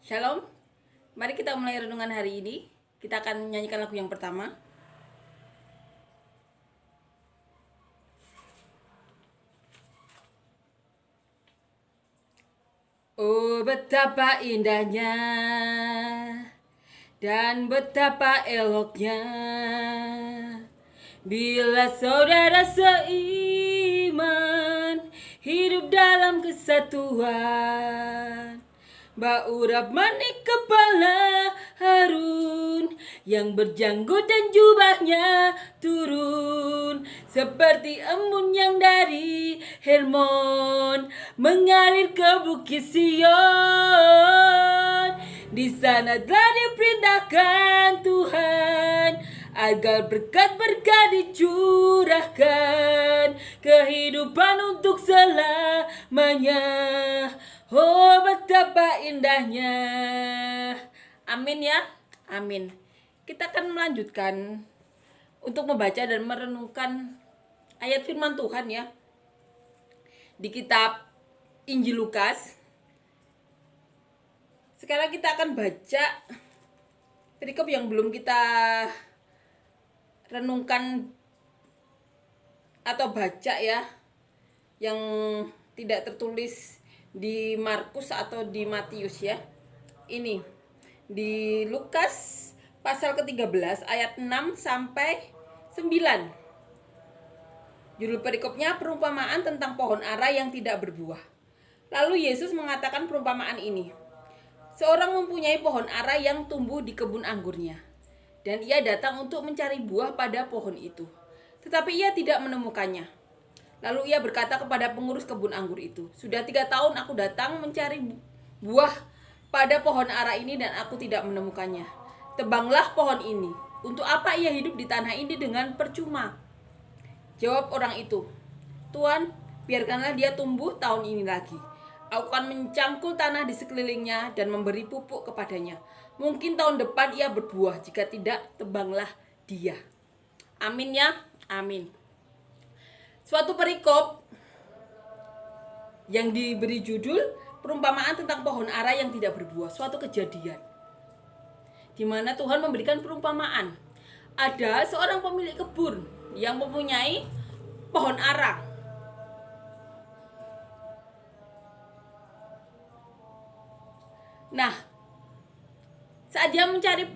Shalom, mari kita mulai renungan hari ini. Kita akan menyanyikan lagu yang pertama. Oh, betapa indahnya dan betapa eloknya bila saudara seiman hidup dalam kesatuan. Baurap manik kepala Harun yang berjanggut dan jubahnya turun seperti embun yang dari Hermon mengalir ke Bukit Sion. Di sana telah diperintahkan Tuhan agar berkat-berkat dicurahkan, kehidupan untuk selamanya. Oh, betapa indahnya. Amin ya. Amin. Kita akan melanjutkan untuk membaca dan merenungkan ayat firman Tuhan ya. Di kitab Injil Lukas. Sekarang kita akan baca perikop yang belum kita renungkan atau baca ya, yang tidak tertulis di Markus atau di Matius ya. Ini di Lukas pasal ke-13 ayat 6 sampai 9. Judul perikopnya perumpamaan tentang pohon ara yang tidak berbuah. Lalu Yesus mengatakan perumpamaan ini. Seorang mempunyai pohon ara yang tumbuh di kebun anggurnya, dan ia datang untuk mencari buah pada pohon itu. Tetapi ia tidak menemukannya. Lalu ia berkata kepada pengurus kebun anggur itu, "Sudah 3 tahun aku datang mencari buah pada pohon ara ini dan aku tidak menemukannya. Tebanglah pohon ini. Untuk apa ia hidup di tanah ini dengan percuma?" Jawab orang itu, "Tuan, biarkanlah dia tumbuh tahun ini lagi. Aku akan mencangkul tanah di sekelilingnya dan memberi pupuk kepadanya. Mungkin tahun depan ia berbuah, jika tidak, tebanglah dia." Amin ya, amin. Suatu perikop yang diberi judul perumpamaan tentang pohon ara yang tidak berbuah. Suatu kejadian di mana Tuhan memberikan perumpamaan. Ada seorang pemilik kebun yang mempunyai pohon ara. Nah, saat dia mencari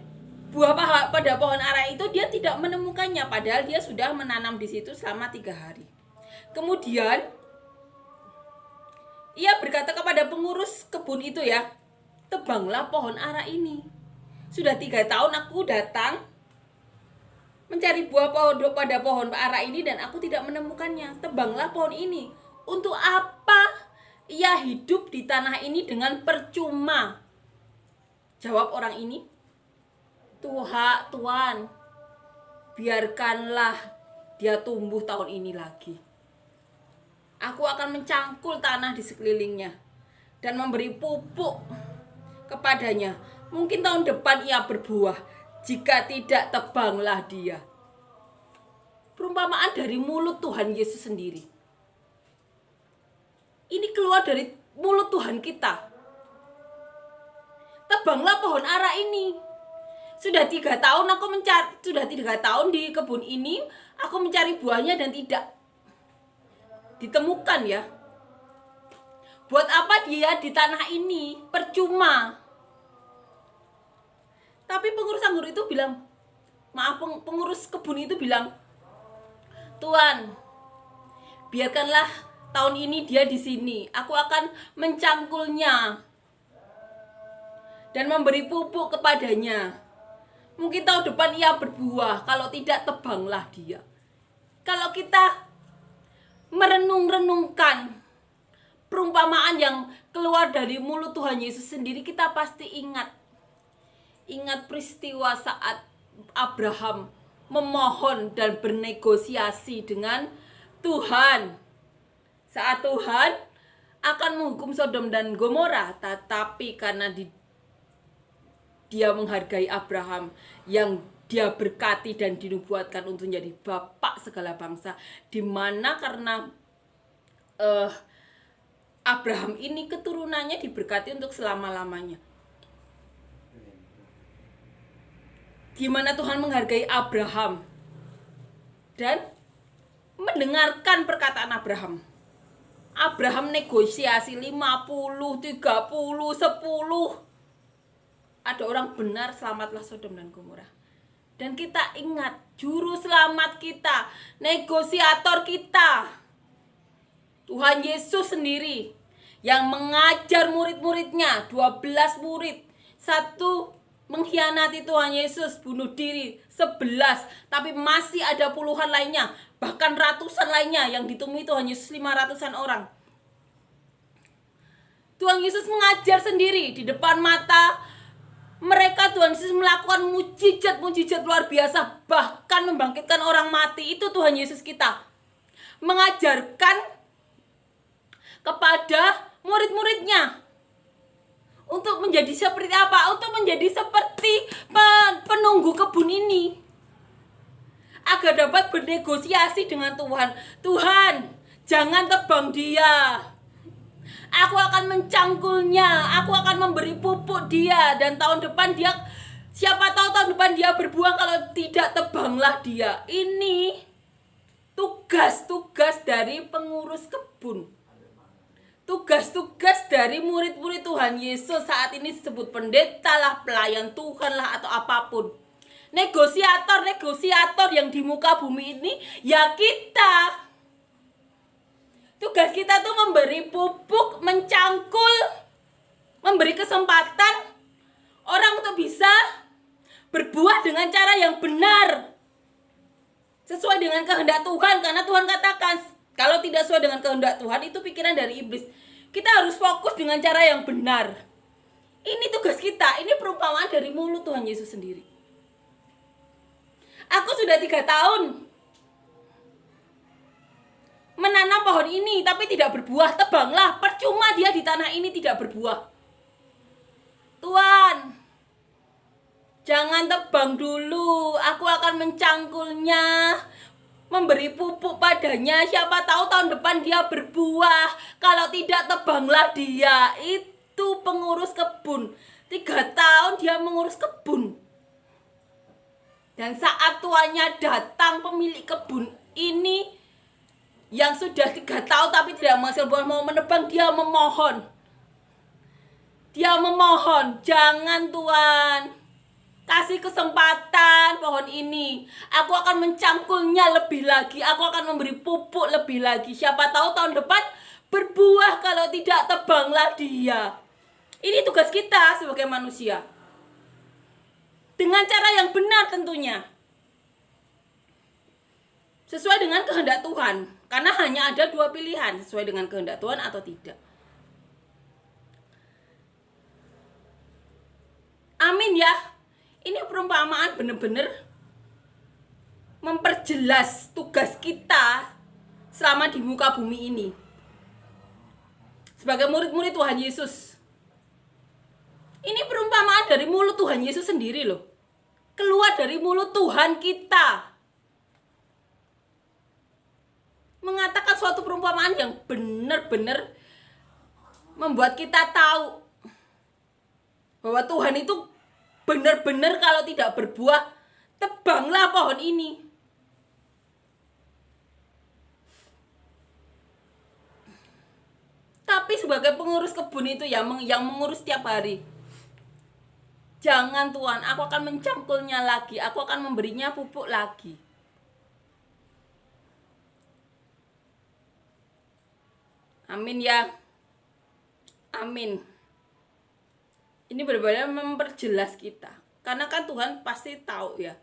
buah pada pohon ara itu, dia tidak menemukannya, padahal dia sudah menanam di situ selama 3 hari. Kemudian ia berkata kepada pengurus kebun itu ya, "Tebanglah pohon ara ini. Sudah 3 tahun aku datang mencari buah pada pohon ara ini dan aku tidak menemukannya. Tebanglah pohon ini. Untuk apa ia hidup di tanah ini dengan percuma?" Jawab orang ini, Tuan, biarkanlah dia tumbuh tahun ini lagi. Aku akan mencangkul tanah di sekelilingnya dan memberi pupuk kepadanya. Mungkin tahun depan ia berbuah, jika tidak, tebanglah dia. Perumpamaan dari mulut Tuhan Yesus sendiri. Ini keluar dari mulut Tuhan kita. Tebanglah pohon ara ini. Sudah 3 tahun sudah 3 tahun di kebun ini, aku mencari buahnya dan tidak ditemukan ya. Buat apa dia di tanah ini? Percuma. Tapi pengurus anggur itu bilang, pengurus kebun itu bilang, "Tuan, biarkanlah tahun ini dia di sini. Aku akan mencangkulnya dan memberi pupuk kepadanya. Mungkin tahun depan ia berbuah, kalau tidak, tebanglah dia." Kalau kita merenung-renungkan perumpamaan yang keluar dari mulut Tuhan Yesus sendiri, kita pasti ingat peristiwa saat Abraham memohon dan bernegosiasi dengan Tuhan. Saat Tuhan akan menghukum Sodom dan Gomora, tetapi karena dia menghargai Abraham yang dia berkati dan dinubuatkan untuk menjadi bapak segala bangsa, di mana karena Abraham ini keturunannya diberkati untuk selama-lamanya. di mana Tuhan menghargai Abraham dan mendengarkan perkataan Abraham. Abraham negosiasi 50, 30, 10. Ada orang benar, selamatlah Sodom dan Gomora. Dan kita ingat, juru selamat kita, negosiator kita, Tuhan Yesus sendiri, yang mengajar murid-muridnya, 12 murid. Satu mengkhianati Tuhan Yesus, bunuh diri, 11. Tapi masih ada puluhan lainnya, bahkan ratusan lainnya yang ditemui Tuhan Yesus, 500-an orang. Tuhan Yesus mengajar sendiri di depan mata mereka. Tuhan Yesus melakukan mujizat-mujizat luar biasa, bahkan membangkitkan orang mati. Itu Tuhan Yesus kita mengajarkan kepada murid-muridnya untuk menjadi seperti apa? Untuk menjadi seperti penunggu kebun ini, agar dapat bernegosiasi dengan Tuhan. Tuhan, jangan tebang dia. Aku akan mencangkulnya, aku akan memberi pupuk dia, dan tahun depan dia, siapa tahu tahun depan dia berbuah, kalau tidak tebanglah dia. Ini tugas-tugas dari pengurus kebun. Tugas-tugas dari murid-murid Tuhan Yesus saat ini disebut pendeta lah, pelayan Tuhan lah, atau apapun. Negosiator yang di muka bumi ini ya kita. Tugas kita tuh memberi pupuk, mencangkul, memberi kesempatan orang untuk bisa berbuah dengan cara yang benar, sesuai dengan kehendak Tuhan. Karena Tuhan katakan, kalau tidak sesuai dengan kehendak Tuhan, itu pikiran dari iblis. Kita harus fokus dengan cara yang benar. Ini tugas kita. Ini perumpamaan dari mulut Tuhan Yesus sendiri. Aku sudah 3 tahun menanam pohon ini, tapi tidak berbuah. Tebanglah, percuma dia di tanah ini tidak berbuah. Tuhan, jangan tebang dulu. Aku akan mencangkulnya, memberi pupuk padanya. Siapa tahu tahun depan dia berbuah. Kalau tidak, tebanglah dia. Itu pengurus kebun. 3 tahun dia mengurus kebun. Dan saat tuannya datang, pemilik kebun ini yang sudah 3 tahun tapi tidak menghasilkan buah, mau menebang, dia memohon. Dia memohon, jangan Tuhan, kasih kesempatan pohon ini. Aku akan mencangkulnya lebih lagi. Aku akan memberi pupuk lebih lagi. Siapa tahu tahun depan berbuah, kalau tidak, tebanglah dia. Ini tugas kita sebagai manusia. Dengan cara yang benar tentunya. Sesuai dengan kehendak Tuhan. Karena hanya ada 2 pilihan, sesuai dengan kehendak Tuhan atau tidak. Amin ya. Ini perumpamaan benar-benar memperjelas tugas kita selama di muka bumi ini. Sebagai murid-murid Tuhan Yesus. Ini perumpamaan dari mulut Tuhan Yesus sendiri loh. Keluar dari mulut Tuhan kita. Mengatakan suatu perumpamaan yang benar-benar membuat kita tahu bahwa Tuhan itu benar-benar kalau tidak berbuah, tebanglah pohon ini. Tapi sebagai pengurus kebun itu yang mengurus tiap hari, jangan Tuhan, aku akan mencangkulnya lagi, aku akan memberinya pupuk lagi. Amin ya. Amin. Ini benar-benar memperjelas kita. Karena kan Tuhan pasti tahu ya.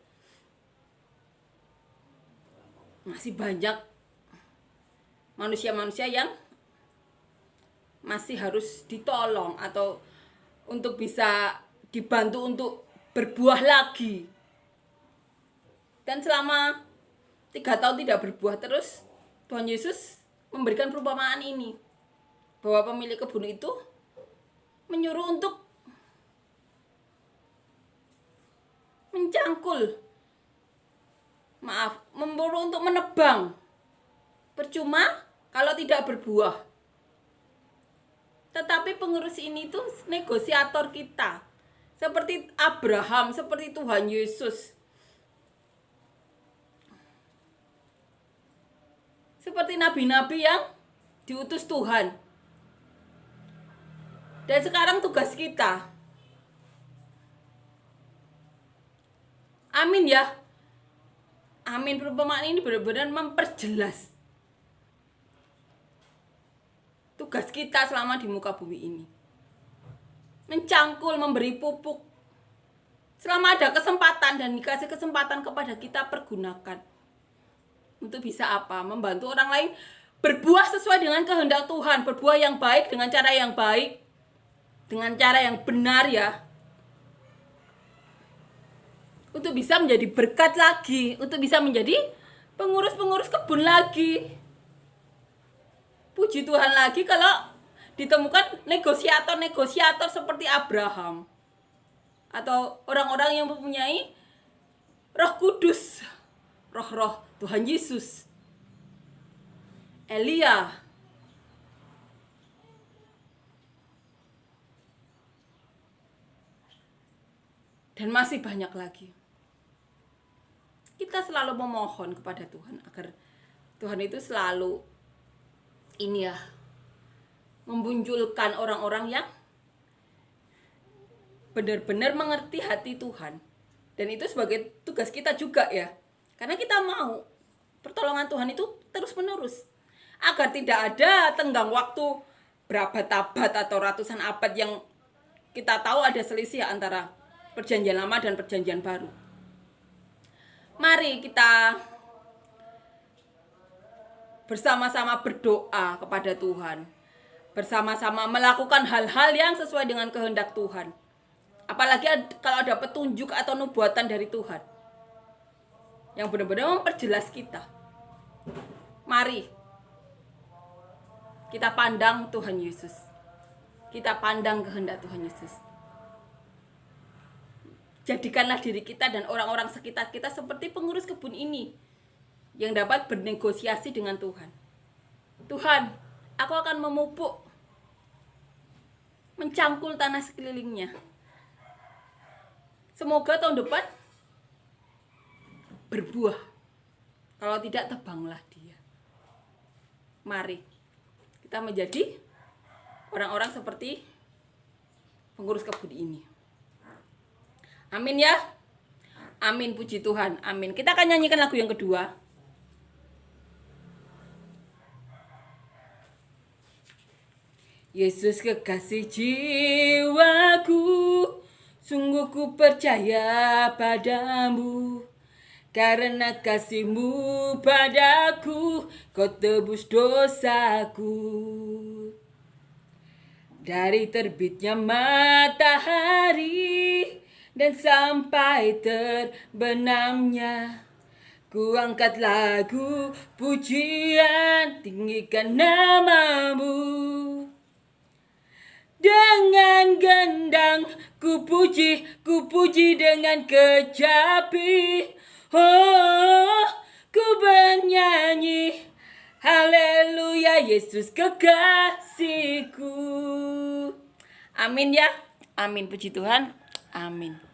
Masih banyak manusia-manusia yang masih harus ditolong atau untuk bisa dibantu untuk berbuah lagi. Dan selama 3 tahun tidak berbuah terus, Tuhan Yesus memberikan perumpamaan ini, bahwa pemilik kebun itu menyuruh untuk mencangkul, menyuruh untuk menebang. Percuma kalau tidak berbuah. Tetapi pengurus ini tuh negosiator kita. seperti Abraham, seperti Tuhan Yesus, seperti nabi-nabi yang diutus Tuhan. Dan sekarang tugas kita, amin ya, amin, perumpamaan ini benar-benar memperjelas tugas kita selama di muka bumi ini. Mencangkul, memberi pupuk. Selama ada kesempatan dan dikasih kesempatan kepada kita, pergunakan. Untuk bisa apa? Membantu orang lain berbuah sesuai dengan kehendak Tuhan. Berbuah yang baik dengan cara yang baik. Dengan cara yang benar ya. Untuk bisa menjadi berkat lagi. Untuk bisa menjadi pengurus-pengurus kebun lagi. Puji Tuhan lagi kalau ditemukan negosiator-negosiator seperti Abraham. Atau orang-orang yang mempunyai Roh Kudus. Roh-roh Tuhan Yesus. Elia. Dan masih banyak lagi. Kita selalu memohon kepada Tuhan agar Tuhan itu selalu ini ya, memunculkan orang-orang yang benar-benar mengerti hati Tuhan. Dan itu sebagai tugas kita juga ya. Karena kita mau pertolongan Tuhan itu terus-menerus. Agar tidak ada tenggang waktu berabad-abad atau ratusan abad yang kita tahu ada selisih antara perjanjian lama dan perjanjian baru. Mari kita bersama-sama berdoa kepada Tuhan. Bersama-sama melakukan hal-hal yang sesuai dengan kehendak Tuhan. Apalagi kalau ada petunjuk atau nubuatan dari Tuhan. Yang benar-benar memperjelas kita. Mari kita pandang Tuhan Yesus. Kita pandang kehendak Tuhan Yesus. Jadikanlah diri kita dan orang-orang sekitar kita seperti pengurus kebun ini. Yang dapat bernegosiasi dengan Tuhan. Tuhan, aku akan memupuk, mencangkul tanah sekelilingnya. Semoga tahun depan berbuah. Kalau tidak, tebanglah dia. Mari kita menjadi orang-orang seperti pengurus kebun ini. Amin ya. Amin, puji Tuhan. Amin. Kita akan nyanyikan lagu yang kedua. Yesus kekasih jiwaku, sungguh ku percaya padamu. Karena kasih-Mu padaku, Kau tebus dosaku. Dari terbitnya matahari dan sampai terbenamnya, ku angkat lagu pujian, tinggikan nama-Mu. Dengan gendang ku puji dengan kecapi. Oh, ku bernyanyi, haleluya, Yesus kekasihku. Amin ya. Amin, puji Tuhan. Amin.